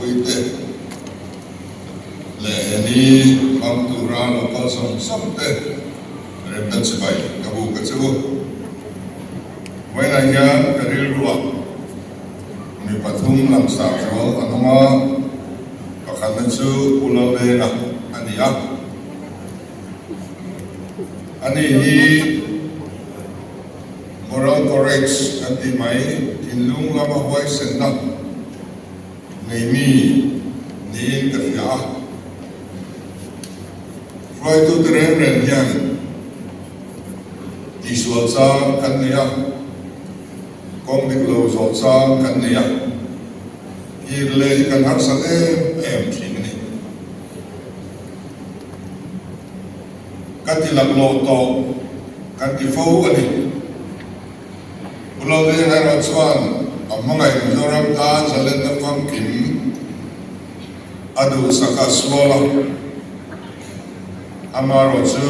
puite le ni mam tura local samte remdan sebai kabu katsebu wena ya karil ruwa mi pathum lam sa jo anoma pakhan chu ulale na ania ani hi moral courage anti mai inlung lama hoi senna nei mi ni ka ya roi tu tren ren yang di sual sang kan ya kong dik lo sual sang kan ya irle kan har sa em thing ni kan ti lak lo to kan ti fo ani ulo de na ra chuan amangai zoram ta chalen na fam kim adu saka smola amaro chu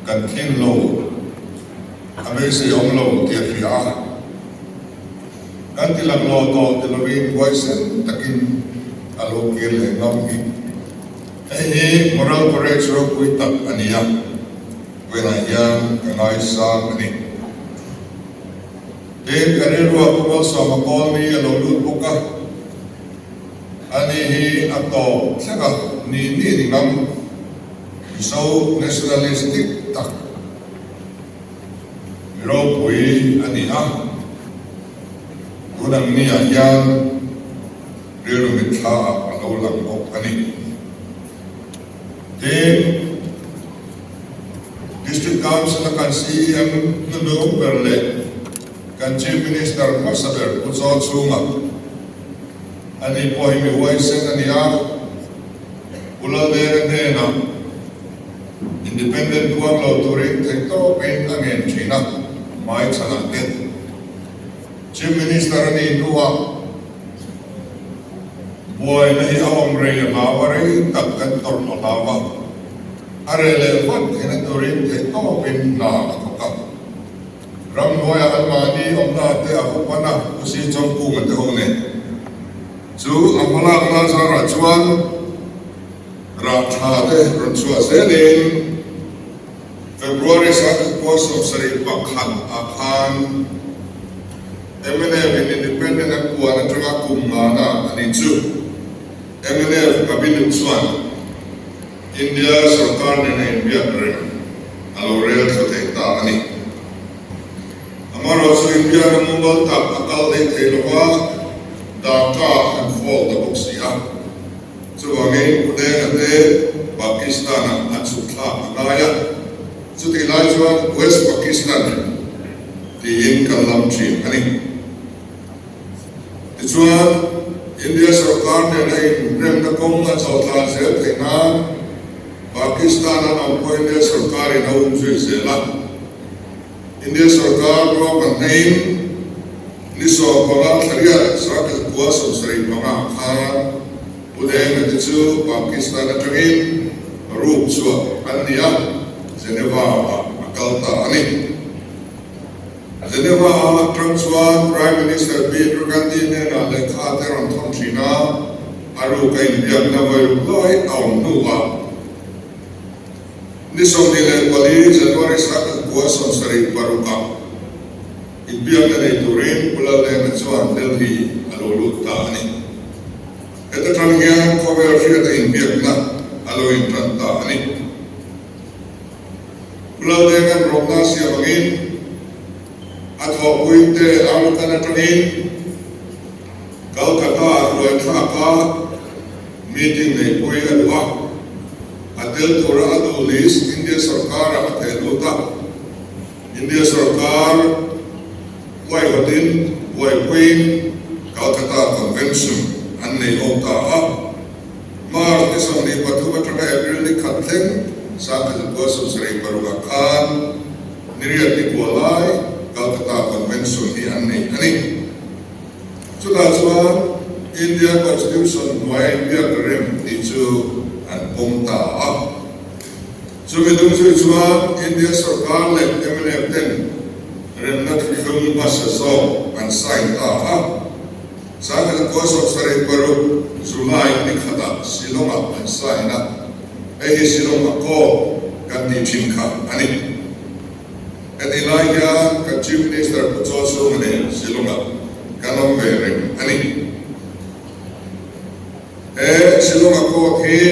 kan thin lo ame se yom lo ti ria kan ti lak lo to ti lo rin voice takin alo ke le ngam hi ei moral courage ro pui tak ania wena yang kanai sang ani den karir ro ko so ma ko mi alo lut buka ani hi ato saka ni ngam so nationalistic tak ro pui ani a unang ni yang rero mitha alo lang ko ani den district council kan CM no berle kan chief minister masaber uzo chunga ani pohimi voice ani a ulo de na independent kuang lo turing tekto pen angen china mai chana ten chief minister ni nuwa boy nahi awam re laware takkan tor no lawa arele wat ena turing tekto pen na akak ram noya almani omna te akupana usi chongku ngate hongne chu amala kala sara chuan ra tha de ron chua selin February sa course of sari pakhan akhan MNF independent ak kuan atanga kumana ani chu MNF cabinet chuan India sarkar ne India re alorel khote ta ani amaro so India na mongol ta akal de thelowa Dhaka and fall the boxia so again kude ate Pakistan at sutha anaya Suti Lajwa, West Pakistan, the Inkalam Chin, honey. It's one India Sarkar, and Rem the Konga, South Asia, Pakistan, and India Sarkar in Home Zela. India Sarkar broke a name, Niso Kola, Saria, Sakas Guasum Sari Mama Khan, Udem and the two, Pakistan, and Tagin, Rup Sua, Andia. Geneva akalta ani Geneva Transwan Prime Minister Peter Gandhi ne na lekha te ron thom thina aru kai biak na vai loi aw nuwa nisom ni le pali January sa ko som sari paruka ibiak na turin pula le na chuan Delhi alolu ta ani eta trangian cover ria te biak na alo in ta ani Pulau dengan Roma siapa angin atau puinte alukan angin kau kata luar kata meeting ni pui adua atel tora adu list India Sarkar atel luta India Sarkar wai hodin wai puin kau kata convention anne oka mar kisam ni patu patra April ni khatleng Saka Jepos Sri Baruga Khan, Niriat di Kualai, Calcutta Convention di Ani. So that's why India Constitution why India Rem itu and Pongta. So we don't say India Sarkar let MNF then Rem not film passes and sign Sana ang kosok sa rin pero July ni kada silong ang sa ina ay silong ako kanti chingka ani. At ilaya ka Chief Minister Putoso mani silong kanong bering ani. Silong ako ki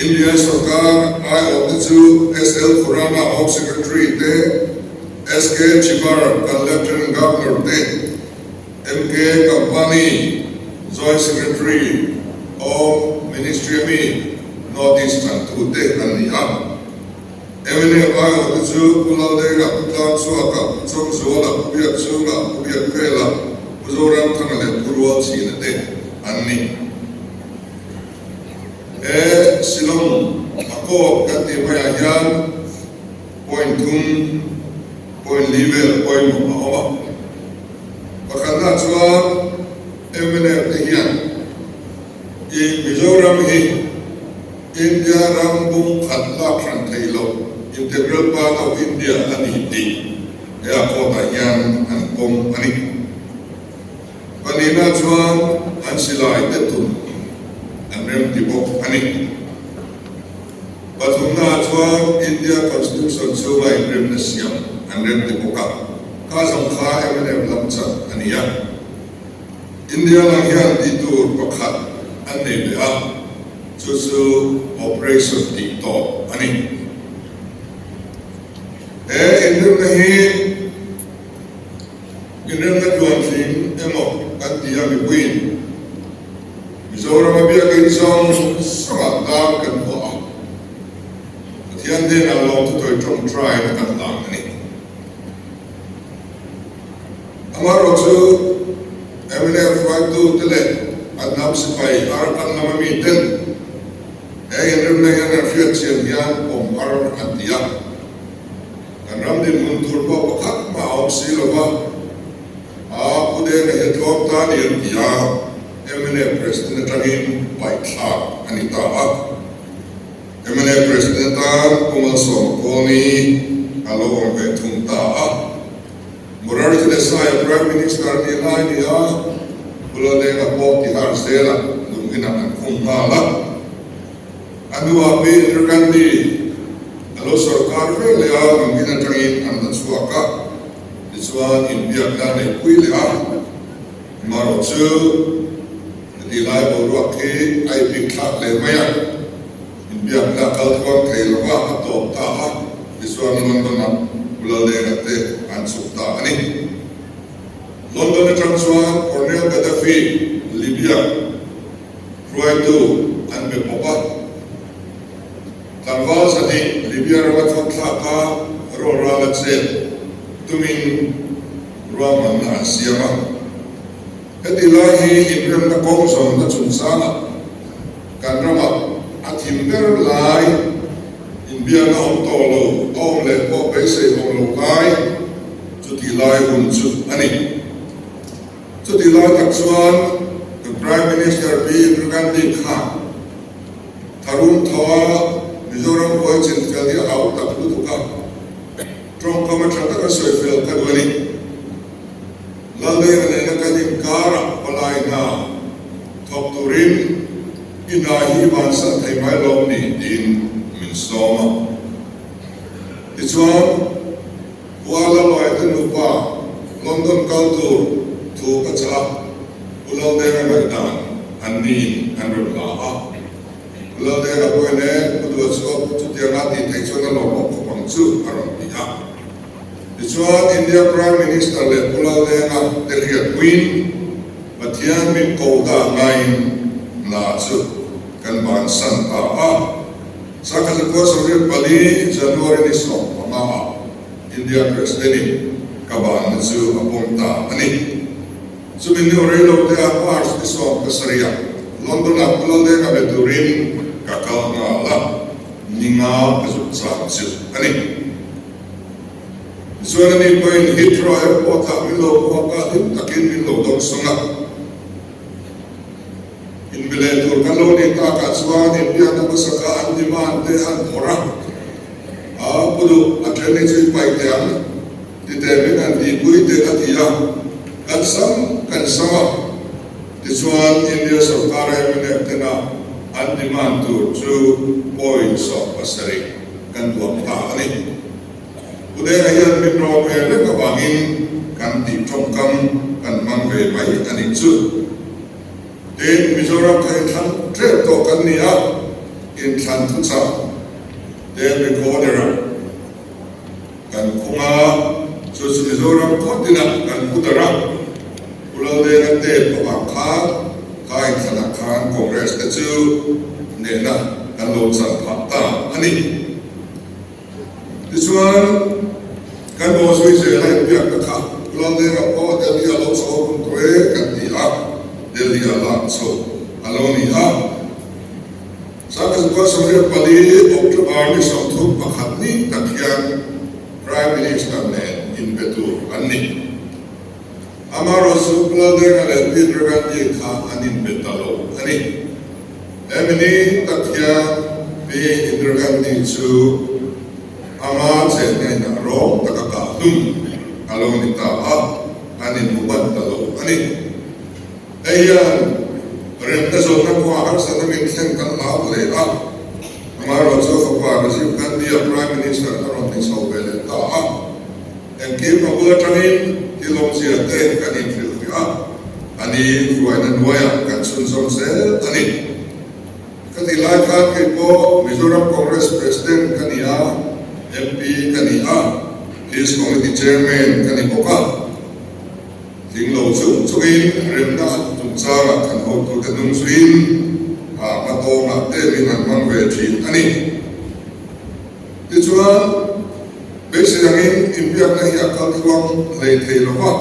India Sarkar ay Otizu SL Khurana Home Secretary te SK Chibar ka Lieutenant Governor te MK Company Joint Secretary of Ministry of Northeastern Tute Kaniya. Emine ay Otizu Kulade ka Putan Suaka Putsong Suala Pubiak Suga Pubiak Pela Puzoran Tangalet Purual Sinate Anni. Silong ako kati mayayan point level point mahawa. Pakanda chuan MNF hiyan I Mizoram hi India rambung khatla Tranthailo integral part of India aniti ako tayan ang pong ani. Kanina chuan ang sila itetun ang rem tibok ani. Patunga chuan India Constitution suway rem na siyam ang rem tiboka. Kasang ka MNF lamsa aniya. India lang yan dito pakat anibia susu operation dito ani. Indem nahi indem na juan sing emo kantiya mipuin. Mizoram abia kinsong samatang kanwa. Tiyan din ang long tutoy trong try na kantang ani. Amaro su MNF waktu tele at napsipay arapan na mamitin. Indem na yan ang fiyat siyan yan om arar at tiyak. Kanram din muntur pa wakak maawag sila ba? Pude na hitlok tani ang tiyak. MNF President Tangin Baikha Anita MNF President Kumalsom Koni Along Betung Ta Murari Desai Prime Minister Nilai Dia Buladega Pop Tihar Sela Lumina and Kumpala Anu Abi Irgandi Alo Sarkar Velia Lumina Tangin and Suaka Iswan in Vietnam Kuilia Marotsu Dilai baru ke IP cloud le maya India na kaltuan kay lawa atop taha Iswan London na bulale nate ansukta ani London na transwan Cornel Gaddafi Libya Ruaitu an bepopa Tanwal sadi Libya rawat fatlaka Rora latsel Tumin Ruaman na siyama At ilahi Ibrahim na kongson na sunsana kanrama at himber lai inbiya na tolo om le po pese om lokay sutilay hunsu ani sutilay taksuan the Prime Minister B. Gandhi Khan Tarun Thawa Mizoram Poichin Kali out of Lutuka Trong Kamachata Soifel Kadwani Lalay na kaning kara palay na top turin inahi bansa ay may lom ni din minsoma. Ituan kuala loy tenupa London Culture tu kaca pulau daerah Medan anin anrulaha pulau daerah puene kedua skop tutianati teksona lombok kupangsu arambia. Ituan India Prime Minister le pulau daerah Delhi Queen Batian min kauda ngain na su kan bansan taa sa kasagwa sa Bali January ni so mga India President kaban na su apunta ani sumin ni orelo de apars ni so kasaria London na pulau daerah beturin kakal ngala ninga kasutsa su ani Suara ni poin Heathrow Airport tak milo apa tu takin milo dong sungai. In biletur kalau ni tak suara ni dia tak bersakaan di mana dia orang. Pudu akhirnya cuci pai dia di temen di bui dia dia kan sam kan sama tisuan India sarkar ay menektina an demand to points of pasari kan duam ta ani uday ayan mitro pele kabangin kan ti chongkam kan mangve mai ani chu den Mizoram kai than tre to kan nia in than thu sa den recorder kan kunga so Mizoram kotina kan putara ulo de ate pabakha kai thanakan congress te chu nena kan lo san phata ani tisuan kan bo soi se lai pia ka kha ulo de ga po de dia lo so kun toe kan ti a de dia la so aloni a sakas ko samre pali october ni som thu pakhat ni takhian prime minister ne in betu anni amaro supla de ga Indira Gandhi kha anin betalo ani emini takhia be Indira Gandhi chu ama se ne na ro takaka dum aloni ta a anin mubat talo ani ayan rem ta so na ko har sa na min sen kan la le a amaro so ko Rajiv Gandhi prime minister aron ni so bele ta a en ke no bula tanin tilom sia te kanin ani kuai na noya kan sun som se ani kati lai khan ke po Mizoram Congress President kania MP kania his committee chairman kani boka ting lo chung chungin remna tung chara kan ho to te nung suin ma to ma te min an mang ve thi ani ti chuan be se angin impiak na hi akal thuang lei thei lo wa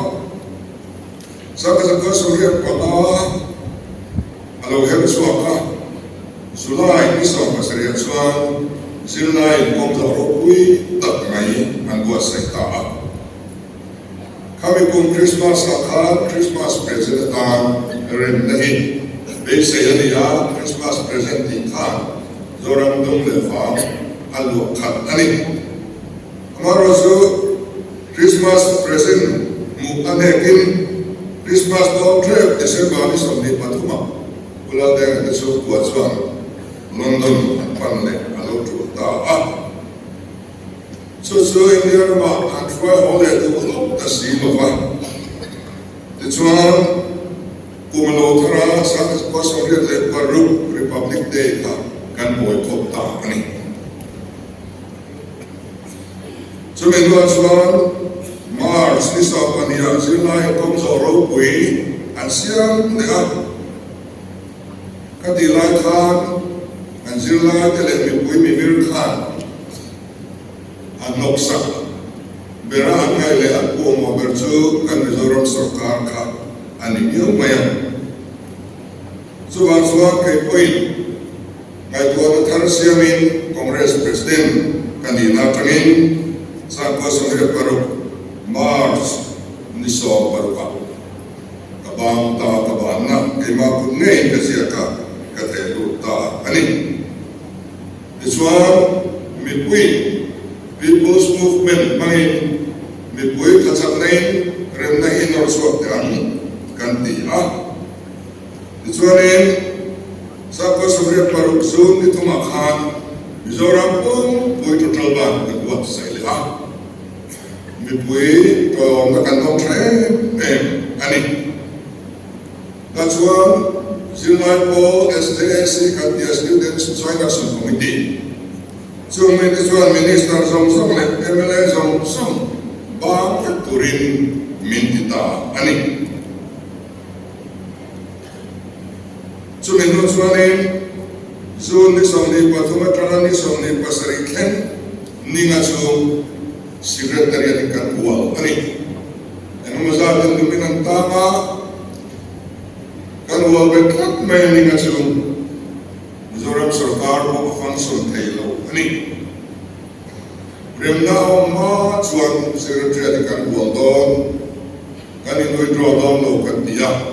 sakas ko surya pala alo heb suaka sulai ni so pasariya chuan silnai kom to rokui tak ngai an bo sekta kami kum Christmas akha Christmas present an rem nahi be se yani ya Christmas present ti kha zoram dum le fa alu khat ani amaro so Christmas present mu anekin Christmas dog trip December ni som ni pathuma ula de te so kuatsuan London panle alo tu ta a so India ma atwa hole tu lo ta si lo va te chuan kumalo thara sa ko so ri le paru Republic Day ta kan boycott ta ani so me do chuan Mars ni sa pania zilai kom so ro pui asiam ne a kadilai khan an zilai tele mi pui mi mir khan an noksa bera angai le an pu mo berchu kan Mizoram sarkar kha ani yu maya so wan so ke pui ngai to na thar siamin congress president kanina tangin sa ko so re paru Mars ni so paruka kabang ta kabana kema kunne kasia ka katelu ta ani iswa mipui people's movement mai mipui kachak nei remna inor so tan kanti a iswa ne sa ko sobre paruk zone ni tuma khan Mizoram pun pui total ban buat sai le a mipui to na kanong tre ani that's one Zilmai po STSC Kandia Students Joint Action Committee so me this one minister som le MLA som ba turin mintita ani so me no swane zone ni som ni pathuma trana ni som ni pasari khen ninga so secretariat kan kual ani eno mazal duminan tama kan wal betlat mai ninga so Mizoram sarkar ko function thailo ani remna ma chuan secretariat kan kual don kan inoi draw down lo kan dia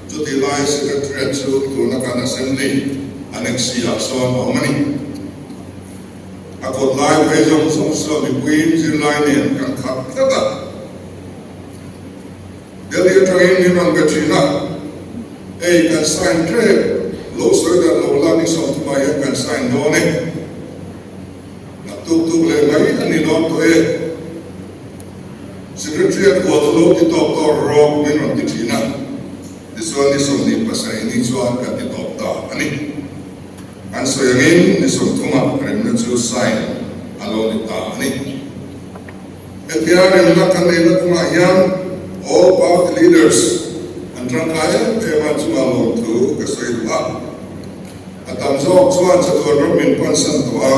juti lai secretariat so to na kan assembly annexia so mani akot lai pe jong song so mi queen zin lai ne kan khat tata Kali trangin ni man gachina. Kan sign tre lo soi da lo la ni som tu mai kan sign no ne. Na tuk le mai ani no to Secretary ko to lo ti to ro ni man gachina. This one is on the pasay ni chuan ka ti top ta ani. An so yangin ni som thuma rem na chu sign alo ni ta ani. Etiya rem na kan le na yan all party leaders an trang kaya e ma chu alo tu ka soi ba. Atam zo chuan sa to ro min pan san to a.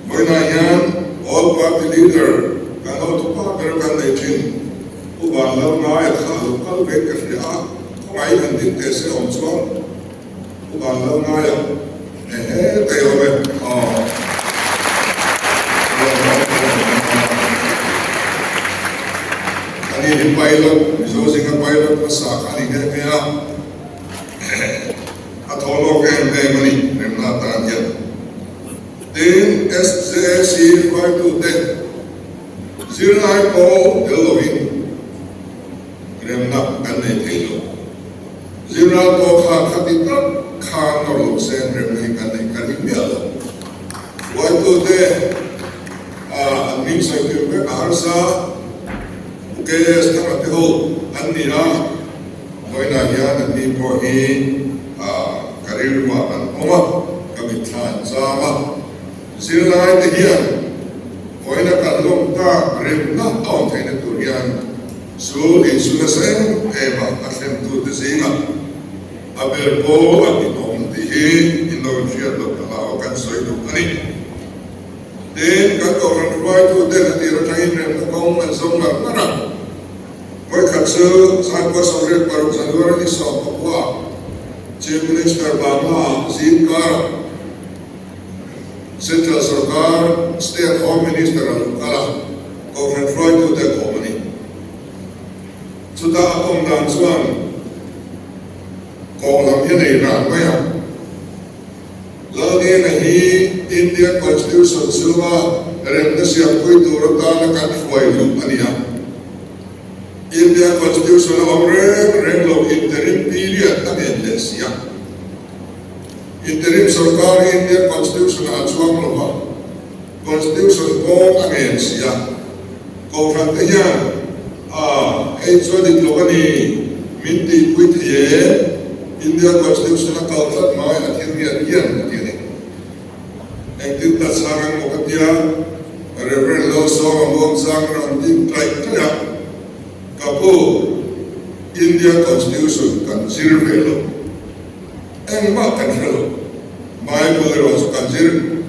Moi na yan all party leader kan ho tu pa per kan le chin. U ba lo na ya kha lo kal ve ka fi a. Mai kan tin te se om chuan u ban lo na ya te o me ani ni pilot zo singa pilot pa sa khani ke me a tholo ke me mani nem na tan ya then SJC 5 to 10 zero ko delovin nem na kan ne thelo Zira to khatitat khan or lo sen remai kan mialo. Wato de admin sakyo ke arsa ke stamate ho anira moina ya admin po hi karir wa an oma kamithan sama zira de hian moina kan lom ta rem na on thaina turian so insulasem ema athlem tu de zinga Aberpo at inom dihi inom siya do kalao kan soy do ani. Then kan ko kan ruai tu den hati ratain rem na kong man song na nara. Moi katsu sa ko sore paru sanwara ni so Papua. Chief Minister Bama Zikar Central Sarkar Stay at Home Minister Alukala ko kan ruai tu de komani. Sudah akong dansuan Kong lam hian ei ran mai a lo ni na hi Indian Constitution silwa rem na siam koi tur ta na kan foi lu ania Indian Constitution of rem lo interim period ane le sia interim sarkar Indian Constitution a chuang lo ha Constitution ko ane sia ko ran te ya ei so dit lo ani minti kuit ye India Constitution kaltat mai akhirnya rian atini. Engtin ta sarang mokatia Reverend Lo So Among Sang Randim Trai Taya Kapo India Constitution kan sirvelo. Eng ma kan helo. Mai bolero so kan sir.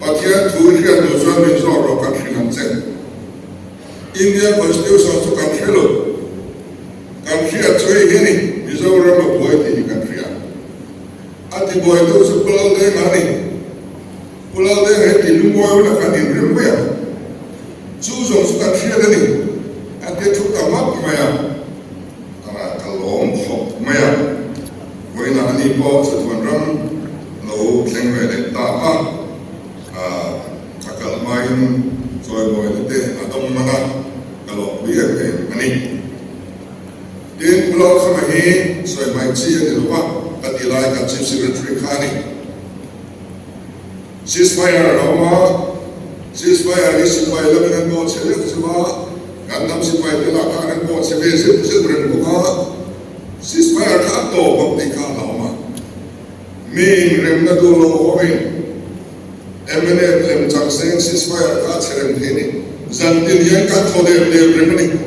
Patia turia do so min so ro kan hinan sen. India Constitution so kan helo. Kan sia choi gini Mizoram a boy di country. Ati boy do so pulau de ngani. Pulau de heti lumo na kanin rumya. Suzo so country de ni. Ati tu kamak maya. Ana kalom hok maya. Boy na ani po sa tuan ram lo klengwe de ta ha. Kakal main soy boy de atom mana kalau biar de ani. Din pulau kami soy mai cia di lupa katilai kat Chief Secretary Khani. Ceasefire Roma, ceasefire ni sipai lebanon ko selek sebab gandam sipai telakan ko sebesar seberen buka ceasefire kato bakti kala Roma. Main remna dulu hoin. MNF lem jangseng ceasefire kat serem ini. Zantin yang kat hoder remni.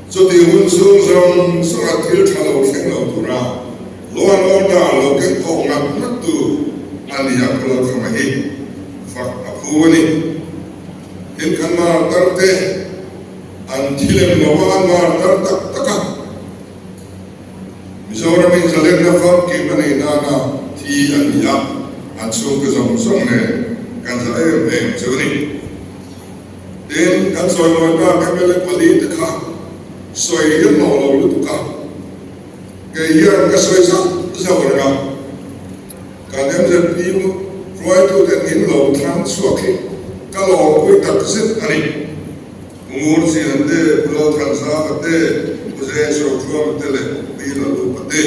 So the unsung zong suratil thalo thenglo tura lo an order lo ke ko ngat tu ani yaklo khamahi fa apuani in kanma tarte an thilem lawan mar tar tak taka Mizoram in zalen na fam ki mani nana thi an ya an sung ke zong ne kan sa em chuni den kan so lo ka kamele pali takha soy yun mo lo lu ka ke yan ka soy sa wala ka dem je pi roi to den in lo tran so ke ka lo ko ta zit ani Umur si ande pulau transa kate uze shokro tele bila lu kate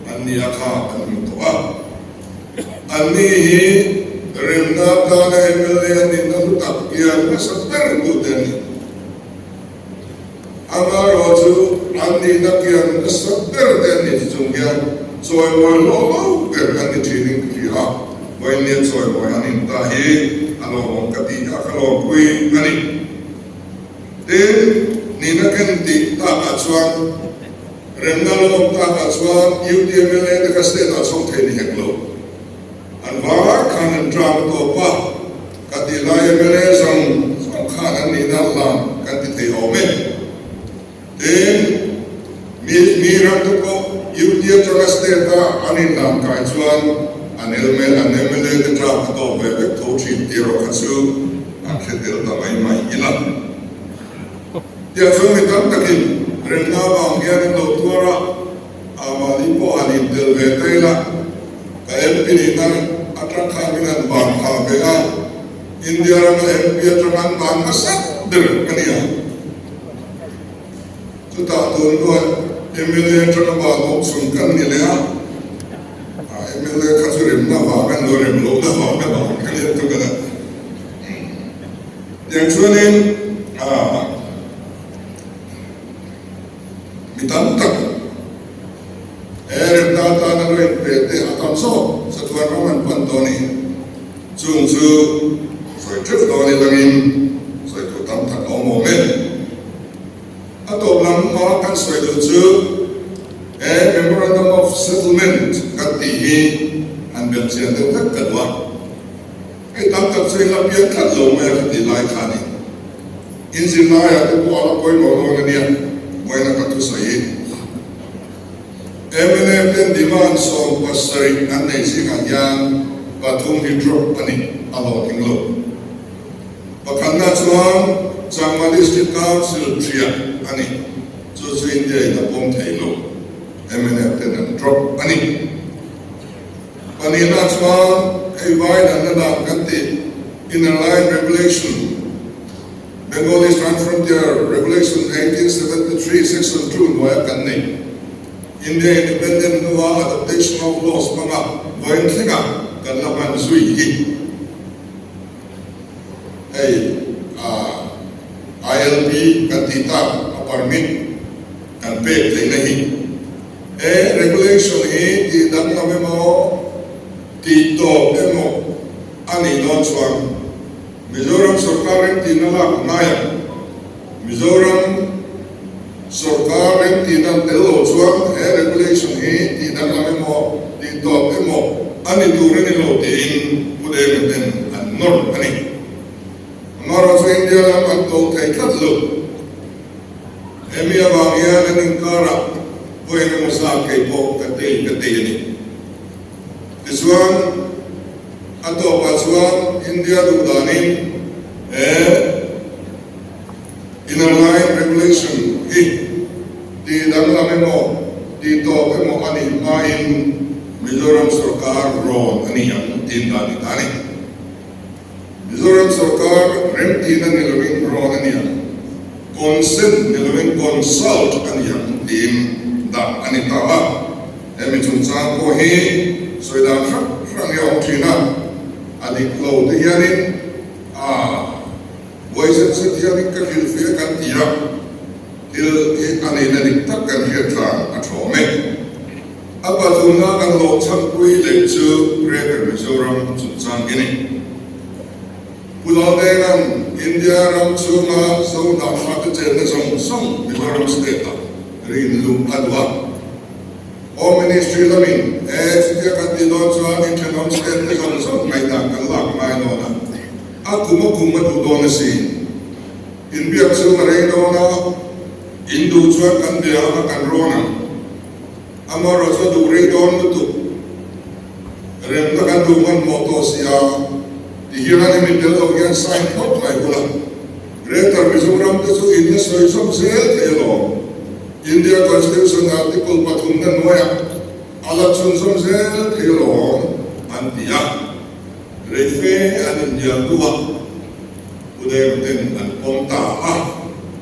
anni akha anni toa anni hi remna dana emele anni nalu takya nasper tu deni amar oju anni nakya nasper deni jungya soy mo lo ber anni training kiya boy ne soy boy anni tahi alo kati akalo kui ani Nina kan di tak acuan, renalo tak acuan, UTMLA dekat state asal teni heklo. Anwar kan drama topa, kati lai MLA sang kanan nina lam kan di ome. Miram tu ko UTM dekat state ta anin lam kacuan, MLA dekat drama topa bebek tochi tiro kacu, akhirnya tamai mai ilang. Dia cuma minta takin, rendah bangkian itu tuara, amali po alim delvete lah, kaya pilihan atrak kaminan bangka bela, India ramai MP atrakan bangka sat berkania. Sudah tuan MLA atrakan bangkok sungkan ni leh, MLA kasurim na bangkan dorem lo dah bangkan kalian tu kan. Yang suanin, Mitantak, data naloi pete atamso satuan roman pantoni, jungsu, soi truk doni langin, soi tu tamtak omomen, atau lam makan soi tuju, memorandum of settlement katihi, ambil siapa tak kedua, tamtak soi lapian kadlo mer di lai kani, injil lai itu ala koi molong ni. Moina katu sayi. MLA ten demand song pasari anai singayan patung hidrop ani alo tinglo. Pakanna chuan Changma District Council tria ani Jojo India ina pom thailo. MLA ten drop ani. Panina chuan aiwai anana kanti inner line regulation. Bengali Transfrontier Regulation 1873 Section 2 Noya Kanni India Independent Law Adaptation of Laws Mga Voin Thinga Kanlaman Zui ILP Kantita Permit and pay Tinahi Regulation di Dagna Memo Tito Memo Ani Launchwang Mizoram Sarkar tinala naya, Mizoram Sarkar tinal telo chuan regulation tinal lamemo tito emo ani turin ilo tin pude meten anor ani. Amara sa India lam anto kay katlo. Emi abangya ng kara puwede mo sa kay po katay ni. Kisuan atau pasuan India dudanin inner line regulation di dalam memo di to memo ani main Mizoram Sarkar ron ani yang tinda ni tani Mizoram Sarkar rem tinda nilawin ron ani yang consent nilawin consult ani yang tinda ani tawa emi chungchang ko soidan frang yang tina adik lo dianin voice dianin ka filfia kan tira til ane nadik tak kan hiatlang atrome apa tunga kan lo chang kui lecture Greater Mizoram chungchang ini pulau dengan India ram chunga so na fat chen song Mizoram state rin lu adwa o ministry lamin dia kati don chuan internal state ni kan so mai da kan lak mai no na kuma du don si in biak so na rei no na indu chuan kan dia kan rona amaro so du rei don tu rem na kan du man moto sia di hira ni min del organ sign out lai bula Greater Mizoram to so in so so sel India Constitution Article Patungan Noya Alat Sunsum Zel Kilo Antia Refe and India Dua Uday Mutin and Pomta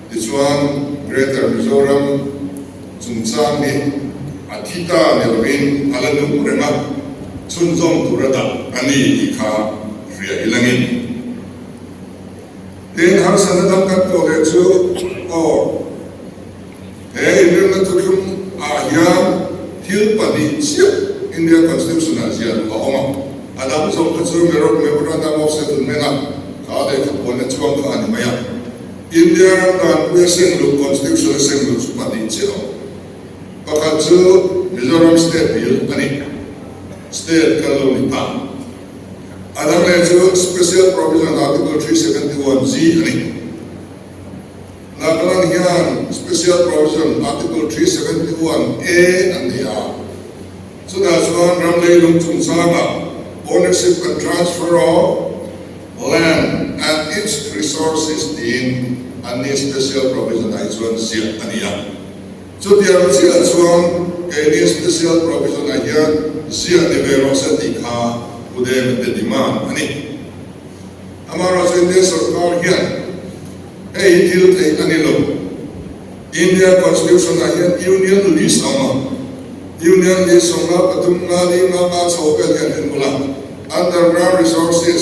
ดิฉัน Greater Mizoram จุนซางนี่อาทิตย์เนี่ยวินอะไรนึกเรื่องอ่ะชุนจงตุระดับอันนี้อีกค่ะเรียกลังอินเดินหาสนามกันตัวเล็กจูโอ้เฮ้ยเรื่องนั้นทุกคนอาญาทิลปนิเชียอินเดียคอนสติทูชันอาเซียนละอ๋ออาดัมส่งกระทรวงเมรุเมรุรันดามอฟเซตุนเมนะข้าได้ขบวนในช่วงข้านี่ไม่ยากอินเดียรันดามเวสเซนลูคอนสติทูชันเซนลูสุปนิเชียประกาศจูมิโซรัมสเตทบิลอันนี้สเตทกันลงนิตาอาดัมเลยจู special provision article 371G อันนี้นักเรียน special provision article 371A อันนี้ส่วนส่วนรำเลยลงทุนสร้าง ownership and transfer of land and its resources in อันนี้ special provision ไอ้ส่วนเสียอันนี้ส่วนที่เราเสียส่วนไอ้นี่ special provision ไอ้ยังเสียในเวลาเสด็จข้าอุดมเด็ดมาอันนี้อามาเราเส้นเดียสุดท้ายยังไอ้ที่เราเห็นอันนี้ลง India Constitution ไอ้ยัง Union List เอามา Union List ส่งมาปฐุมธานีมาบ้านโซเฟียกันเป็นบุลา Underground Resources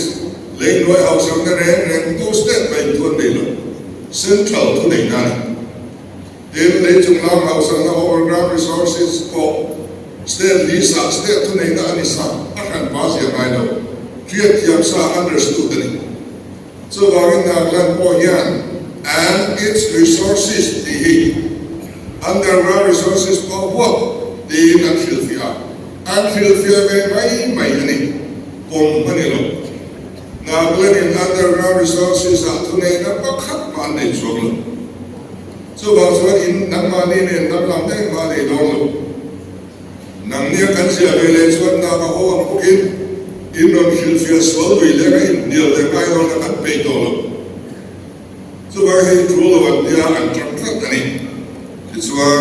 เลี้ยงด้วยเอาสังเกตเรื่องตู้สเตทไปทุนเดียว Central ทุนเดียวกันเดี๋ยวเลี้ยงจุงลำเอาสังเกต Overground Resources ก็ State List State ทุนเดียวกันนี่สักอาการภาษาอย่างไรเราเทียบเทียบสัก understood นี่ so ว่ากันนักเรียนพอยัน and its resources ที่ underground resources ก็พวกดีนักฟิลเฟียไม่อันนี้คงไม่ได้หรอกนักเรียน underground resources ทุนเองนับขัดมาในช่วงนั้นส่วนส่วนอินนักมานี่เนี่ยนับลำได้มาในดงนังเนี่ยกันเสียไปเลยส่วนนักเขาพวกอินโดนีเซียสวอลวิลเลยอินเดียเลยไม่ต้องนักไปต่อเลยส่วนให้ทุกวันเดียอันตรายกันนี่ส่วน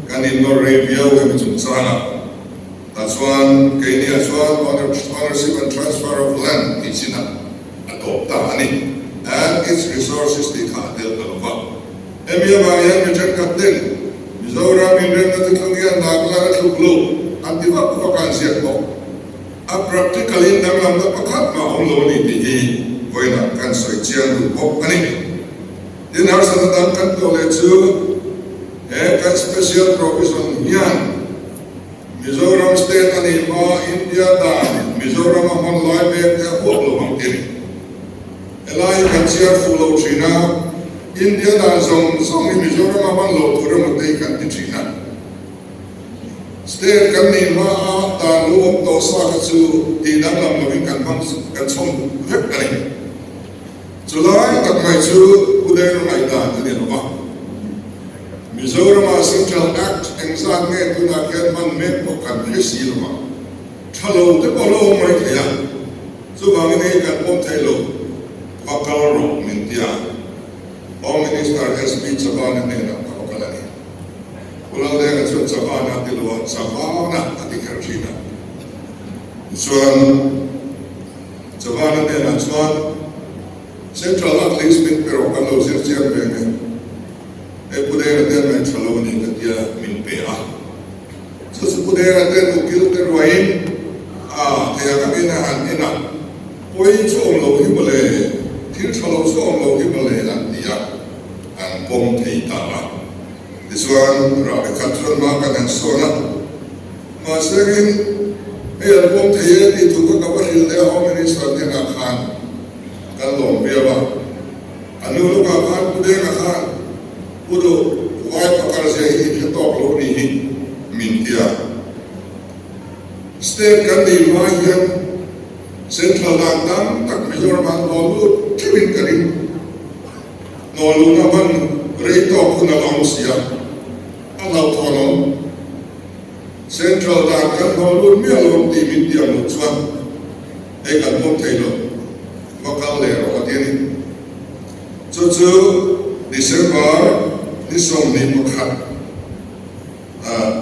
กันอินโดนีเซียเว้ยจุดสระแต่ส่วนกันเนี่ยส่วน ownership and transfer of land ที่สินะอัตตาอันนี้ and its resources ที่ขาดเดียวกันว่าเอ็มยังมายังไม่จัดการเด่นมิโซรามินเรื่องนั้นที่เขาเนี่ยนักล่าทุกโลกอันที่ว่าพวกการเสียบอกpractically นักล่านักประคับมาของโลกนี้ที่ไว้นักการใส่เชียงดูพบอันนี้ที่นักสนับสนุนกันตัวเล็กซูการ special provision ยังมิโซรัมสเตทอันนี้มาอินเดียได้มิโซรัมมันลอยไปแต่พวกโลกมันกินอะไรกันเชียร์ฟูโลชีน่าอินเดียได้ส่งมิโซรัมมันโลกทุเรศมันได้กันที่ชีน่าสเตทกันนี่มาตาลูกโตสากจูที่นักลำเราเป็นกันบ้างกันส่งเว็บกันนี่สุดท้ายตัดไม่จูอุดรไม่ได้กันนี่หรอวะมิโซรัมเซ็นทรัลแอคต์เอ็งซานเมตุนาเกิดมันเมตพกันให้สีหรอวะถ้าเราจะบอกเราไม่เที่ยสุบางทีกันผมไทยเราพักการรบมินเตียHome Minister has been saban na nila kapakalani. Wala din ang suot saban at diluwa saban at ikarjina. Suan saban na nila suan Central Athletes pero kalau siya bengen. Pudera din may saloni katya min pea. So sa pudera din ukil terwain kaya kami na ina. Poi suong lo himale. Til salo suong lo himale ang diya. Ang pong teitala. This one, Rabbi Katron Makan and Sona. Masagin, ang pong teiyat ito kakabaril na Home Minister din ang Khan. Kalong biyawa. Ano lo ka Khan, pude na Khan. Pudo, huwag pakar siya ikatok lo ni Mintia. State kandi mayan, Central Landang, tak Mizoraman Nolu, Kevin Karim. Nolu naman rito ako na lang siya. Alaw tono. Central Dakan nolu miyalong timid diya mutsuan. Ekan mo tayo. Makalero at yan. So December nisong ni Mukhat.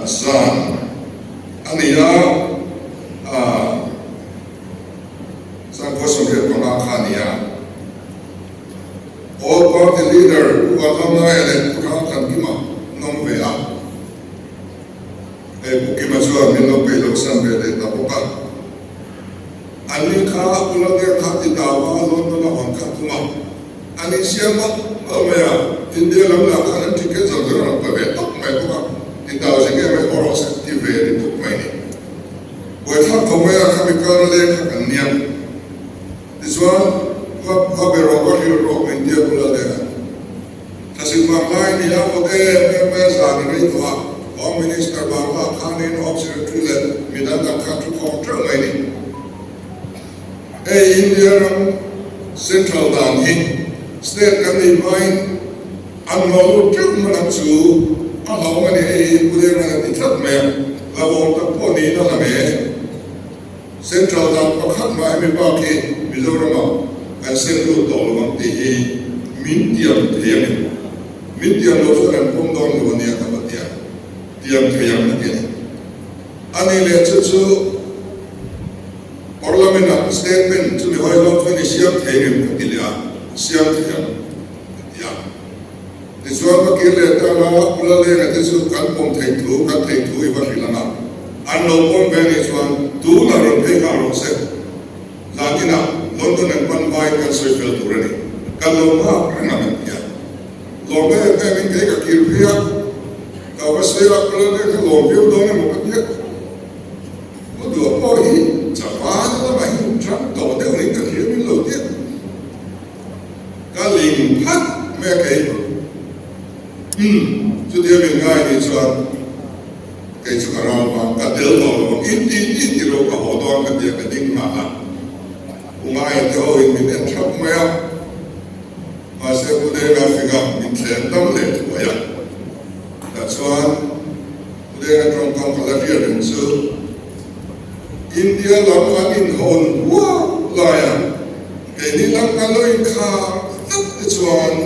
Zan. Aniya San Kosong Red Pangakaniya. All party leader who ตัวเราไงเลยเราทำกี่มาน้องเวียบุกิมาชัวมีน้องไปลูกสันเบเดตาบุกันอันนี้ข้าอุลเดียข้าติดตามว่าล้นตัวหันข้าทุมาอันนี้เสียงมันเอาไม่อะอินเดียลำหลักอันนั้นที่เกิดจากเรื่องประเภทต้องไม่ก็ติดตามสิ่งที่ไม่พอรู้สึกที่เวรีทุกไม่นี่วันถ้าเขาไม่อะข้ามีการเลี้ยงข้ากันเนี่ยดิฉันข้าไปรอว่าที่รออินเดียอุลเดียถ้าสิ่งบางอย่างนี่แล้วโอเคไม่สานอะไรตัวHome Minister Bangla Khan in Observatoryมีด้านการทุกของเรื่องอะไรนี่อินเดียเซ็นทรัลด่านนี้สเตทกันในไม่อันเราจุดมันจู่อันเราไม่ได้พูดเรื่องนี้ทัดแม่เราบอกตั้งพอดีนั่นแหละแม่เซ็นทรัลด่านประคับมาไม่บ้ากี่มิโซรามาการเซ็นทรัลตัวลงที่มินเดียมเทียมมินเดียมเราจะเริ่มพุ่งตรงในวันนี้ครับเดียเตรียมเตรียมนั่นเองอันนี้เลยจู่พาร์ลิเมนต์สเตทเมนต์จู่ไม่ว่าเราเป็นเสียงเทียมกันดีละเสียงเทียมยาที่ส่วนเมื่อกี้เลยแต่เราเลยนะที่สุดการปมเทถูการเทถูอีกวันที่ละนะอันเราปมเป็นส่วนตัวเราเรื่องเพลงเราเสร็จหลังจากนั้นลอนดอนเป็นใบกันสวยเฟลตัวนี้กันเรามาเรื่องนั้นยาเราไม่ได้เป็นเพลงกับคิวเพียก็ว่าเสียแล้วเลยก็ลงวิวตรงนี้มันก็เยอะมันดูพอดีจะว่าแล้วไม่ฉันต่อเดี๋ยวนี้ก็เที่ยวไม่หลุดเนี่ยก็ลิงพัดไม่เคยจุดเดียวเป็นง่ายที่สุดเกี่ยวกับเราบางก็เดินต่อเราอินที่เราก็หัวตอนกันเดียวกันดิ้งมาง่ายที่เราอินเป็นชอบไหมอ่ะมาเสียบุเดกาฟิกามินเซนตั้มเล็ดหัวยันThat's why they are from Kampala so India lam in hon wa lion any lam kaloy ka that's one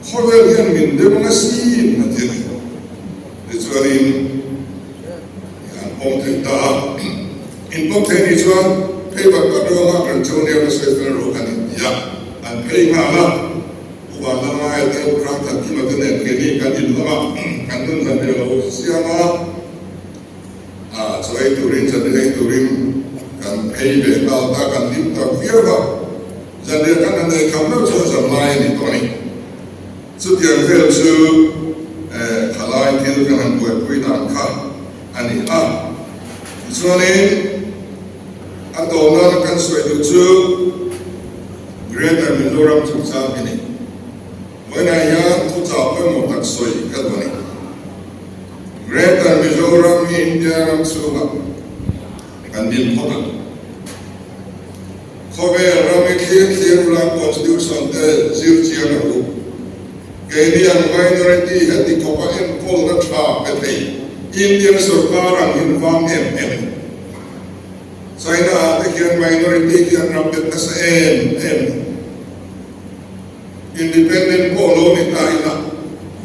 Hawaiian min de mga sin natin it's very in Ponte is one paper but no matter Antonio was a fellow and yeah and paying Allah Wala nga ito prata di maganda kini kanil lama kanun sa nila siya nga so ay turin sa nila turin kan paybe balta kan limta firma sa nila kan na kamno sa lain ito ni so diyan fel so kalay til kan buhay dan ka ani so ni ato na kan so ito so Greater Mizoram sa ini When I am to talk about that soy, Kadwani. Greater Mizoram, India, and Suga, and in Poland. Kobe, Ramiki, Kirula, Constitution, Zirchiana, Canadian minority at the Copa and Poland Trap at the Indian Surkar and in Van M. China, the Indian minority, and Rabbit as M. Independent polo ni taina.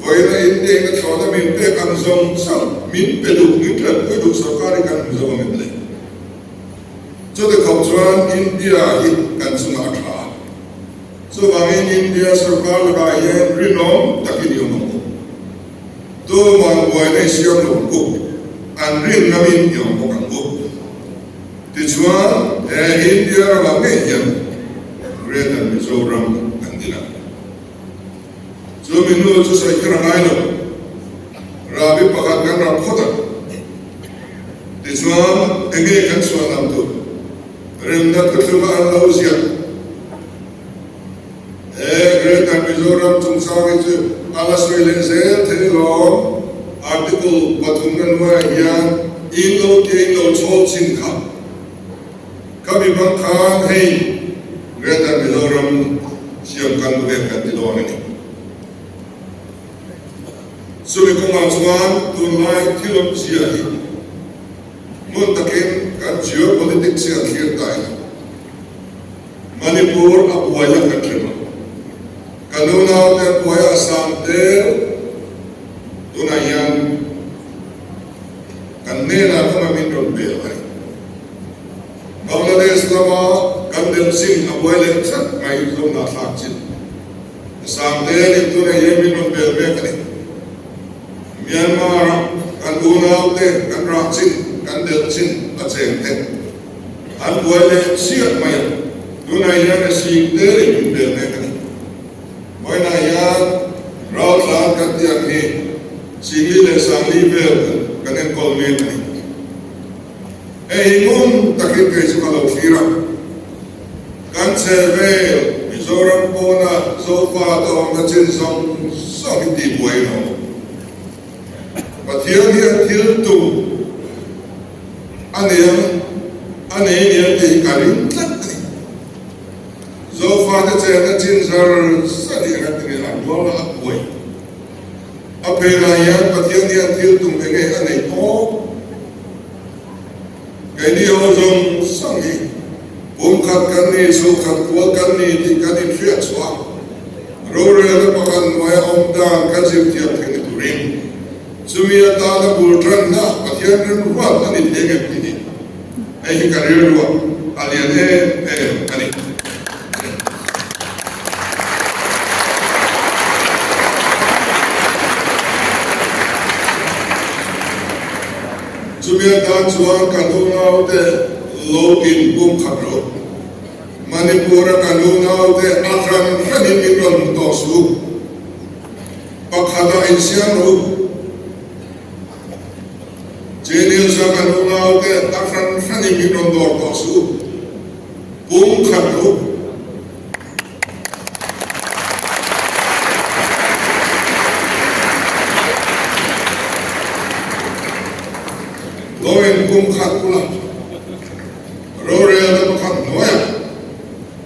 Voila India na choda minte kan zong sal min peduk mitra peduk sarkari kan zong mitle. So the cultural India hit kan Sumatra. So bangin India sarkar lagaye rinom takin yung ko. Do man voila siyam ko an rin namin yung ko kan ko. Tijuan India bangin Greater Mizoram kandilan. So minu to sa ikranailo rabi pakatkan rapota diswan enge kan swanam to remnat kutuma alausia Greater Mizoram tumsari to alaswele zel telo article batungan wa yan ilo ke ilo cholchin ka kami bangkan hey Greater Mizoram siyam kan bukan kan tilawang So we come out one to like kilom siya muntakin kan geopolitics siya here tayo Manipur abuaya country mo kanunaw na abuaya Assam del tunayan kanila kamamindron belay Bangladesh lama kandel sing abuaya leksat may ilong na saksin sang te ni tu na ye min bel be ka ni Myanmar kan unau te kan raksin kan delsin a cheng te an buale siat mai tu na ya na si te ni bel be ka ni moi na ya rau la ka tiang ni sili le sang li bel kan en kol me ka ni mun takit ke su kalau fira kan serve Mizoram pona sofa to ang chin song song di bueno pathian hian thil tu ane ti karin tlat ni sofa te chen chin sar sari rat ni an bola apoi apela ya pathian hian thil tu me nge ane po cái điều dùng sang đi bốn khát cái này số khát quá cái này thì cái này chuyện xóa rồi là các bạn nói ông ta cái gì thiệt thì cái tụi mình sumia ta là buồn trần na bắt hiện ra một vài cái này thế cái gì ấy cái cái điều đó alien cái này Sumia ta chuan kanunau te low in bum khabro Manipur kanunau te akran khanin mikron to su pakhada insian ru jenil sa kanunau te akran khanin mikron to su bum khabro Loen kum khat pula rore la pakhan noya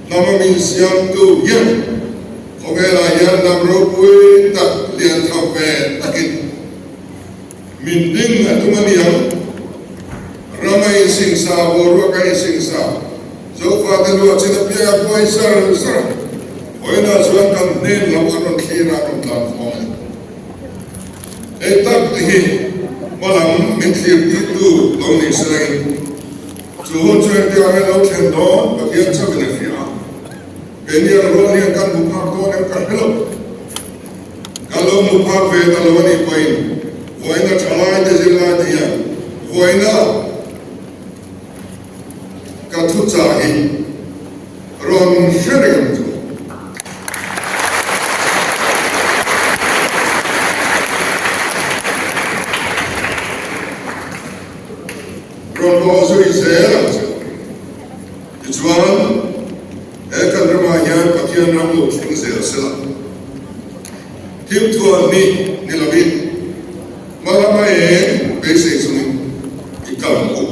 nama min siam tu yem khomela yan nam ro pui tak lian thawe takin min ding atumani yam ramai sing sa boru kai sing sa zo fa te lo china pia poi sar oina suan kan nen lam anon khira ron tan khom etak hi malam min khir ti tu lo ni sai chu hon chue ti ame lo khen do ba kian cha bin khia Kenya ro ni kan mu phak do ne ka hello kalo mu phak ve ta lo ni pain voina chalai de zila dia voina ka thu cha hi ron sherem tu ron bo so izela Juan kan ramaya pathian ram lo chung zel sela tim thuan ni nilavin malama be se suni ikam ko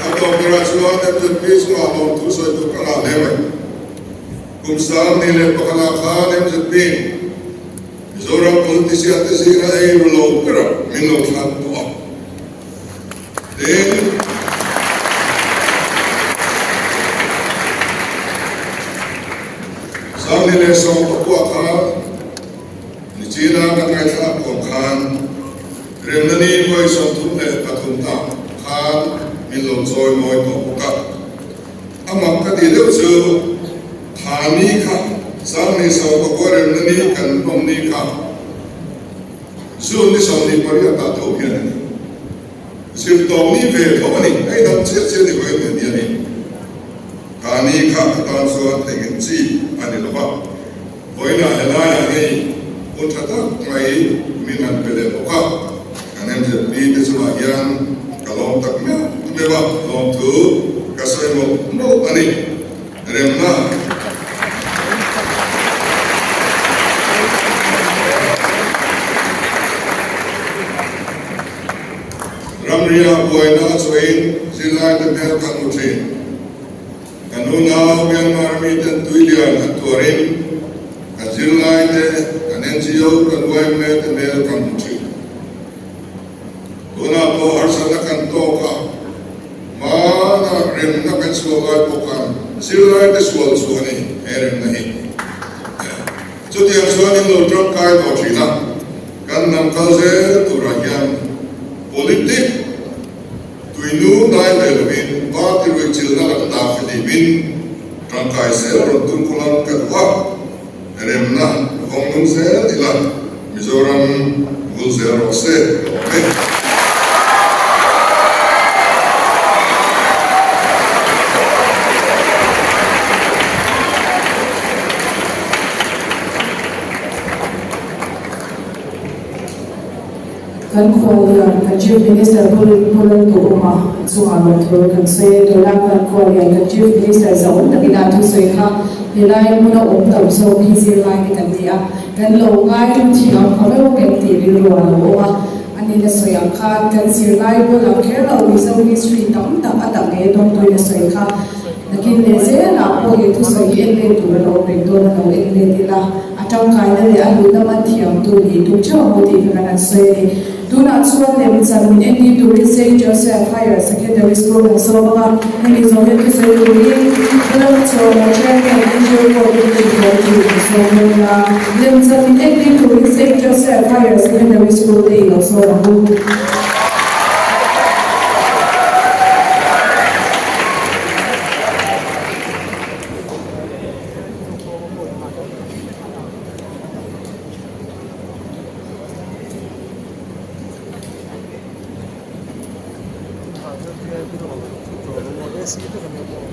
ato operasion at pis ko amon tu so to kala leva kum sal ni le pakala khan em jpin Mizoram politisi at zira lo kra minno khan to then Samni le so ko kha ni china ka kai tha ko khan remnani koi so tu le pathum ta khan min lo joy moi ko ka amam ka di le chu thani kha Samni so ko remnani kan pom ni kha su ni so ni pari ta to hian Sip tong ni về thọ ni ai đâm chết chết thì với người đi này cả ni khác ta số thành chi anh đi đâu với là lại là cái ôn thật ngày mình ăn về để bóc anh em sẽ đi đến số yan cả lòng tắc mẹ mẹ ba lòng thứ cả sợi một nô anh em na Ramria buena suin sila de mer kamutin kanuna Myanmar mi ten tuilian atuarin kazila de kanencio kanwai me de mer kamutin kuna po harsana kantoka mana remna pensuwa pokan sila de sual suani erem nahi Jadi yang suani lo drop kai to china kan nam kalze turayam politik tuinu dai belvin ba di bin rangkai sel rotun kulang kedua remna hongnung sel ilan Mizoram gul sel rokse kan kualian kan chief minister pulang tu rumah suara tu kan saya dalam kan kualian kan chief minister zaman tapi nanti saya kan nilai mula tak so busy lagi kan dia kan lo ngai tiang kalau ganti di luar lo ani na saya kan sirlai bola kerala wisdom history tam ada dong tu na saya kan lakin leze na po itu saya ele tu lo pekto na lo ele tila atau kaya le alu na matiang tu ni tu cuma mudi kan saya do not swan them in any to St. Joseph Higher Secondary School in Solomon, and is only to say to me, learn to a train and injury for the Solomon. Then in any to St. Joseph Higher Secondary School in Solomon. Itu